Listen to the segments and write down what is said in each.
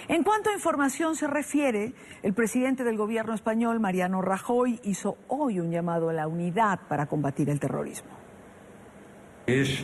En cuanto a información se refiere, el presidente del gobierno español, Mariano Rajoy, hizo hoy un llamado a la unidad para combatir el terrorismo. Es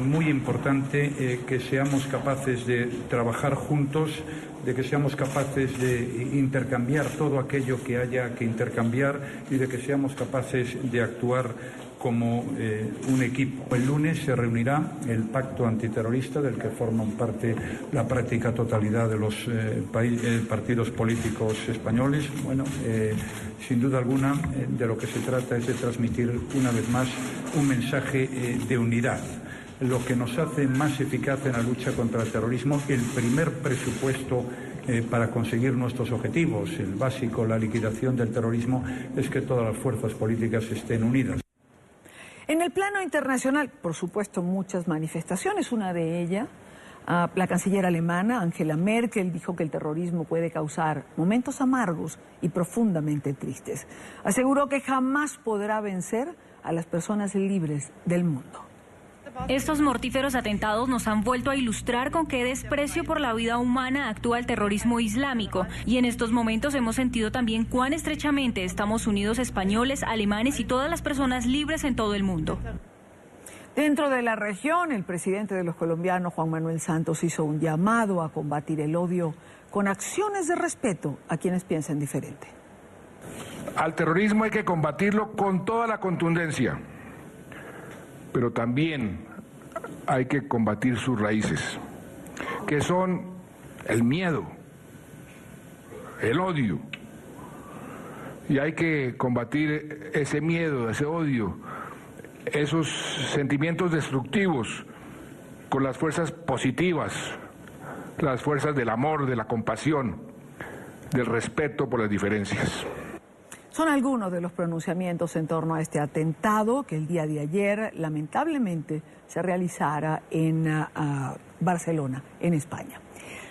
muy importante que seamos capaces de trabajar juntos, de que seamos capaces de intercambiar todo aquello que haya que intercambiar y de que seamos capaces de actuar como un equipo. El lunes se reunirá el pacto antiterrorista del que forman parte la práctica totalidad de los partidos políticos españoles. Bueno, sin duda alguna, de lo que se trata es de transmitir una vez más un mensaje de unidad. Lo que nos hace más eficaz en la lucha contra el terrorismo, el primer presupuesto para conseguir nuestros objetivos, el básico, la liquidación del terrorismo, es que todas las fuerzas políticas estén unidas. En el plano internacional, por supuesto, muchas manifestaciones. Una de ellas, la canciller alemana, Angela Merkel, dijo que el terrorismo puede causar momentos amargos y profundamente tristes. Aseguró que jamás podrá vencer a las personas libres del mundo. Estos mortíferos atentados nos han vuelto a ilustrar con qué desprecio por la vida humana actúa el terrorismo islámico. Y en estos momentos hemos sentido también cuán estrechamente estamos unidos españoles, alemanes y todas las personas libres en todo el mundo. Dentro de la región, el presidente de los colombianos, Juan Manuel Santos, hizo un llamado a combatir el odio con acciones de respeto a quienes piensen diferente. Al terrorismo hay que combatirlo con toda la contundencia, pero también hay que combatir sus raíces, que son el miedo, el odio. Y hay que combatir ese miedo, ese odio, esos sentimientos destructivos con las fuerzas positivas, las fuerzas del amor, de la compasión, del respeto por las diferencias. Son algunos de los pronunciamientos en torno a este atentado que el día de ayer, lamentablemente, se realizara en Barcelona, en España.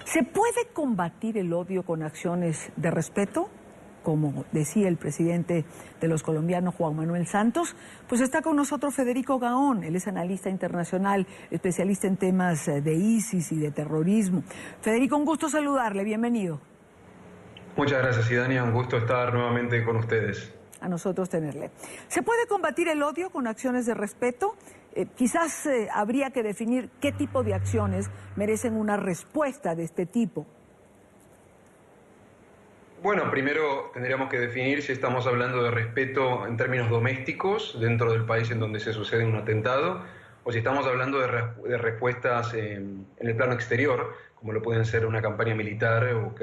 ¿Se puede combatir el odio con acciones de respeto? Como decía el presidente de los colombianos, Juan Manuel Santos. Pues está con nosotros Federico Gaón, él es analista internacional, especialista en temas de ISIS y de terrorismo. Federico, un gusto saludarle, bienvenido. Muchas gracias, Idania, un gusto estar nuevamente con ustedes. A nosotros tenerle. ¿Se puede combatir el odio con acciones de respeto? Quizás habría que definir qué tipo de acciones merecen una respuesta de este tipo. Bueno, primero tendríamos que definir si estamos hablando de respeto en términos domésticos dentro del país en donde se sucede un atentado, o si estamos hablando de respuestas en el plano exterior, como lo pueden ser una campaña militar o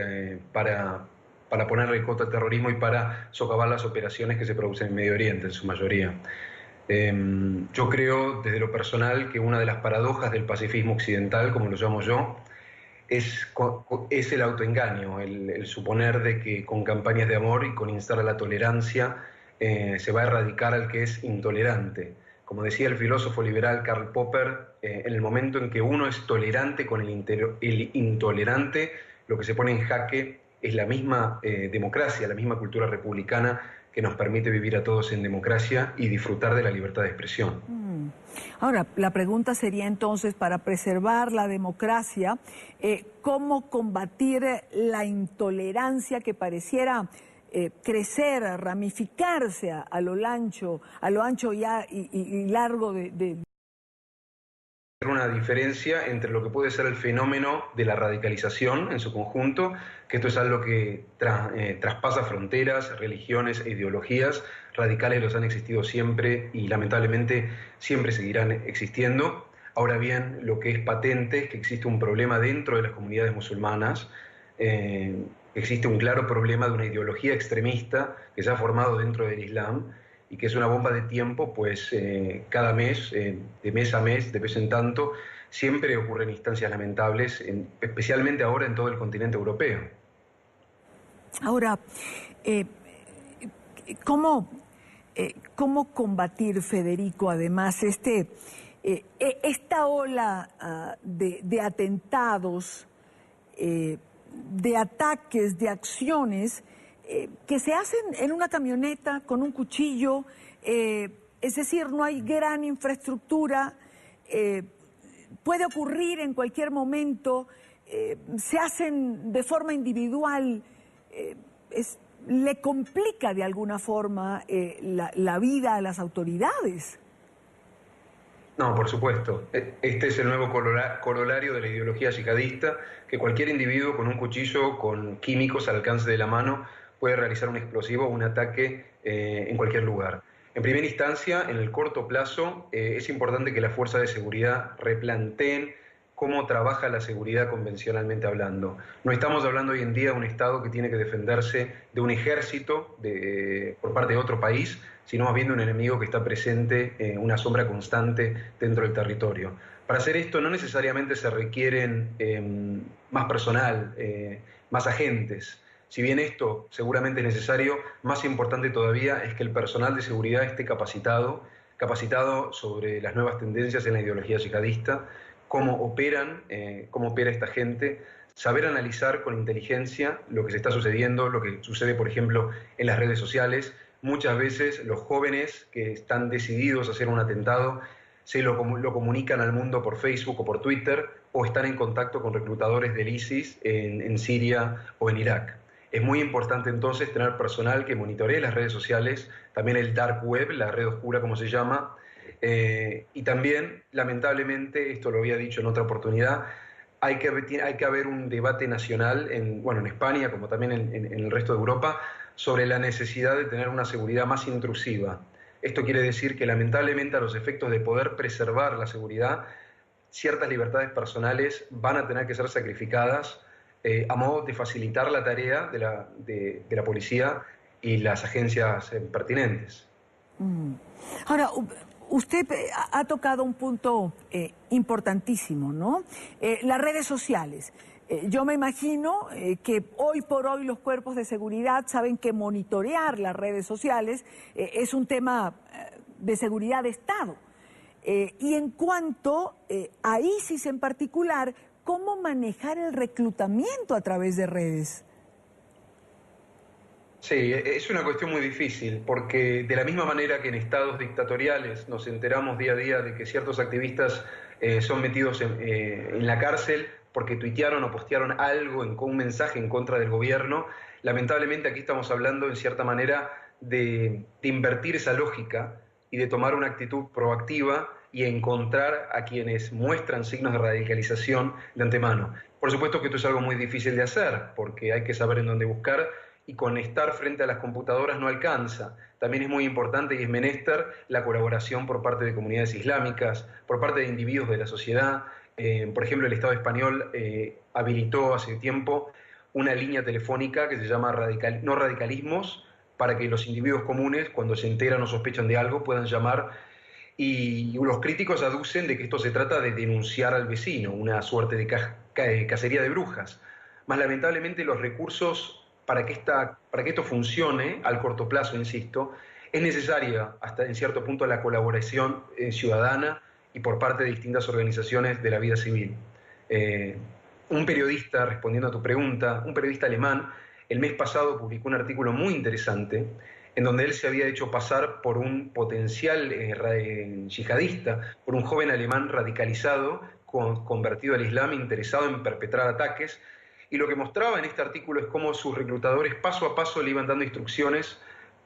para ponerle coto al terrorismo y para socavar las operaciones que se producen en Medio Oriente, en su mayoría. Yo creo, desde lo personal, que una de las paradojas del pacifismo occidental, como lo llamo yo, es el autoengaño, el suponer de que con campañas de amor y con instar a la tolerancia se va a erradicar al que es intolerante. Como decía el filósofo liberal Karl Popper, en el momento en que uno es tolerante con el intolerante, lo que se pone en jaque es la misma democracia, la misma cultura republicana que nos permite vivir a todos en democracia y disfrutar de la libertad de expresión. Ahora, la pregunta sería entonces, para preservar la democracia, ¿cómo combatir la intolerancia que pareciera crecer, ramificarse a lo ancho y largo de... Una diferencia entre lo que puede ser el fenómeno de la radicalización en su conjunto, que esto es algo que traspasa fronteras, religiones e ideologías. Radicales los han existido siempre y lamentablemente siempre seguirán existiendo. Ahora bien, lo que es patente es que existe un problema dentro de las comunidades musulmanas, existe un claro problema de una ideología extremista que se ha formado dentro del Islam y que es una bomba de tiempo, pues cada mes, de mes a mes, de vez en tanto, siempre ocurren instancias lamentables, especialmente ahora en todo el continente europeo. Ahora, ¿cómo combatir, Federico, además, esta ola de atentados, de ataques, de acciones que se hacen en una camioneta con un cuchillo, es decir, no hay gran infraestructura, puede ocurrir en cualquier momento, se hacen de forma individual, le complica de alguna forma la vida a las autoridades. No, por supuesto. Este es el nuevo corolario de la ideología yihadista, que cualquier individuo con un cuchillo, con químicos al alcance de la mano, puede realizar un explosivo o un ataque en cualquier lugar. En primera instancia, en el corto plazo, es importante que las fuerzas de seguridad replanteen cómo trabaja la seguridad convencionalmente hablando. No estamos hablando hoy en día de un Estado que tiene que defenderse de un ejército por parte de otro país, sino más bien de un enemigo que está presente, una sombra constante dentro del territorio. Para hacer esto no necesariamente se requieren más personal, más agentes. Si bien esto seguramente es necesario, más importante todavía es que el personal de seguridad esté capacitado sobre las nuevas tendencias en la ideología yihadista, cómo opera esta gente, saber analizar con inteligencia lo que se está sucediendo, lo que sucede, por ejemplo, en las redes sociales. Muchas veces los jóvenes que están decididos a hacer un atentado lo comunican al mundo por Facebook o por Twitter, o están en contacto con reclutadores del ISIS en Siria o en Irak. Es muy importante entonces tener personal que monitoree las redes sociales, también el dark web, la red oscura como se llama, y también, lamentablemente, esto lo había dicho en otra oportunidad, hay que haber un debate nacional en España, como también en el resto de Europa, sobre la necesidad de tener una seguridad más intrusiva. Esto quiere decir que, lamentablemente, a los efectos de poder preservar la seguridad, ciertas libertades personales van a tener que ser sacrificadas a modo de facilitar la tarea de la policía y las agencias pertinentes. Ahora, usted ha tocado un punto importantísimo, ¿no? Las redes sociales. Yo me imagino que hoy por hoy los cuerpos de seguridad saben que monitorear las redes sociales es un tema de seguridad de Estado. Y en cuanto a ISIS en particular, ¿cómo manejar el reclutamiento a través de redes? Sí, es una cuestión muy difícil, porque de la misma manera que en estados dictatoriales nos enteramos día a día de que ciertos activistas son metidos en la cárcel porque tuitearon o postearon algo, un mensaje en contra del gobierno, lamentablemente aquí estamos hablando en cierta manera de invertir esa lógica y de tomar una actitud proactiva y encontrar a quienes muestran signos de radicalización de antemano. Por supuesto que esto es algo muy difícil de hacer, porque hay que saber en dónde buscar, y con estar frente a las computadoras no alcanza. También es muy importante y es menester la colaboración por parte de comunidades islámicas, por parte de individuos de la sociedad. Por ejemplo, el Estado español habilitó hace tiempo una línea telefónica que se llama No Radicalismos, para que los individuos comunes, cuando se enteran o sospechan de algo, puedan llamar. Y los críticos aducen de que esto se trata de denunciar al vecino, una suerte de cacería de brujas. Más lamentablemente los recursos para que esto funcione al corto plazo, insisto, es necesaria hasta en cierto punto la colaboración ciudadana y por parte de distintas organizaciones de la vida civil. Un periodista, respondiendo a tu pregunta, un periodista alemán, el mes pasado publicó un artículo muy interesante en donde él se había hecho pasar por un potencial yihadista, por un joven alemán radicalizado, convertido al Islam, interesado en perpetrar ataques. Y lo que mostraba en este artículo es cómo sus reclutadores paso a paso le iban dando instrucciones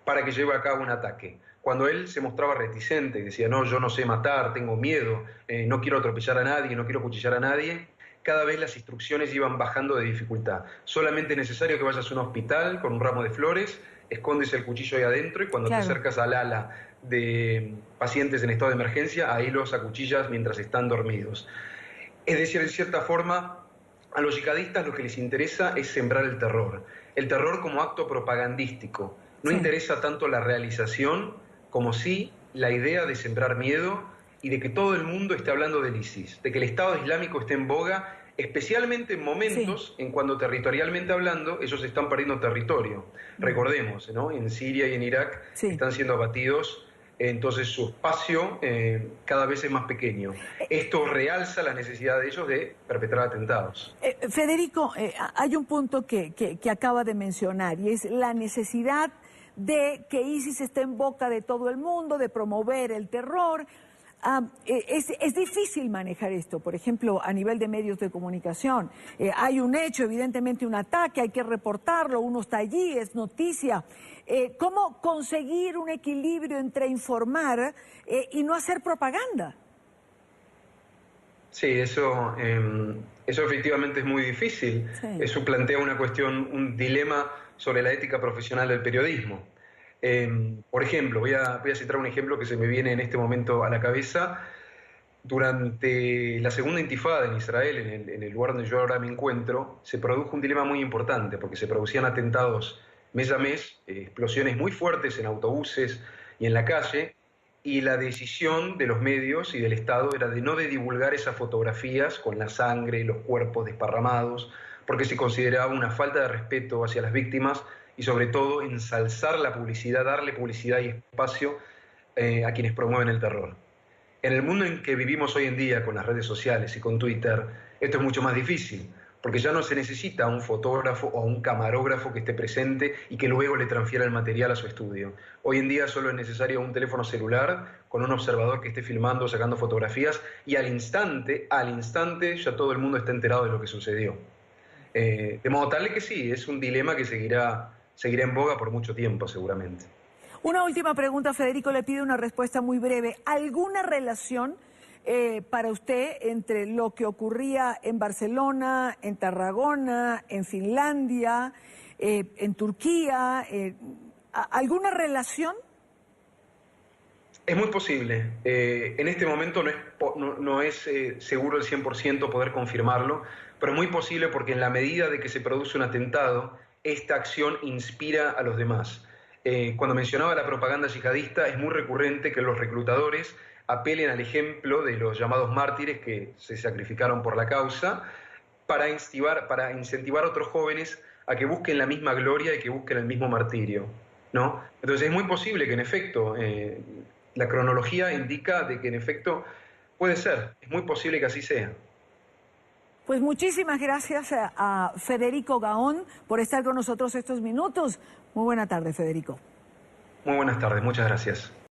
para que lleve a cabo un ataque. Cuando él se mostraba reticente, decía, no, yo no sé matar, tengo miedo, no quiero atropellar a nadie, no quiero cuchillar a nadie, cada vez las instrucciones iban bajando de dificultad. Solamente es necesario que vayas a un hospital con un ramo de flores, escondes el cuchillo ahí adentro y cuando te acercas al ala de pacientes en estado de emergencia, ahí los acuchillas mientras están dormidos. Es decir, en cierta forma, a los yihadistas lo que les interesa es sembrar el terror como acto propagandístico. No interesa tanto la realización como sí la idea de sembrar miedo y de que todo el mundo esté hablando del ISIS, de que el Estado Islámico esté en boga, especialmente en momentos en cuando territorialmente hablando ellos están perdiendo territorio. Recordemos, ¿no? En Siria y en Irak están siendo abatidos, entonces su espacio cada vez es más pequeño. Esto realza la necesidad de ellos de perpetrar atentados. Federico, hay un punto que acaba de mencionar y es la necesidad de que ISIS esté en boca de todo el mundo, de promover el terror. Es difícil manejar esto, por ejemplo, a nivel de medios de comunicación. Hay un hecho, evidentemente un ataque, hay que reportarlo, uno está allí, es noticia. ¿Cómo conseguir un equilibrio entre informar y no hacer propaganda? Sí, eso efectivamente es muy difícil. Sí. Eso plantea una cuestión, un dilema sobre la ética profesional del periodismo. Por ejemplo, voy a citar un ejemplo que se me viene en este momento a la cabeza. Durante la segunda intifada en Israel, en el lugar donde yo ahora me encuentro, se produjo un dilema muy importante, porque se producían atentados mes a mes, explosiones muy fuertes en autobuses y en la calle, y la decisión de los medios y del Estado era de no divulgar esas fotografías con la sangre y los cuerpos desparramados, porque se consideraba una falta de respeto hacia las víctimas y sobre todo ensalzar la publicidad, darle publicidad y espacio a quienes promueven el terror. En el mundo en que vivimos hoy en día con las redes sociales y con Twitter, esto es mucho más difícil, porque ya no se necesita un fotógrafo o un camarógrafo que esté presente y que luego le transfiera el material a su estudio. Hoy en día solo es necesario un teléfono celular con un observador que esté filmando, sacando fotografías, y al instante ya todo el mundo está enterado de lo que sucedió. De modo tal que sí, es un dilema que seguirá en boga por mucho tiempo seguramente. Una última pregunta, Federico, le pido una respuesta muy breve. ¿Alguna relación para usted entre lo que ocurría en Barcelona, en Tarragona, en Finlandia, en Turquía? ¿Alguna relación? Es muy posible. En este momento no es seguro el 100% poder confirmarlo, pero es muy posible porque en la medida de que se produce un atentado, esta acción inspira a los demás. Cuando mencionaba la propaganda yihadista, es muy recurrente que los reclutadores apelen al ejemplo de los llamados mártires que se sacrificaron por la causa para incentivar a otros jóvenes a que busquen la misma gloria y que busquen el mismo martirio, ¿no? Entonces es muy posible que en efecto la cronología indica de que en efecto puede ser, es muy posible que así sea. Pues muchísimas gracias a Federico Gaón por estar con nosotros estos minutos. Muy buena tarde, Federico. Muy buenas tardes, muchas gracias.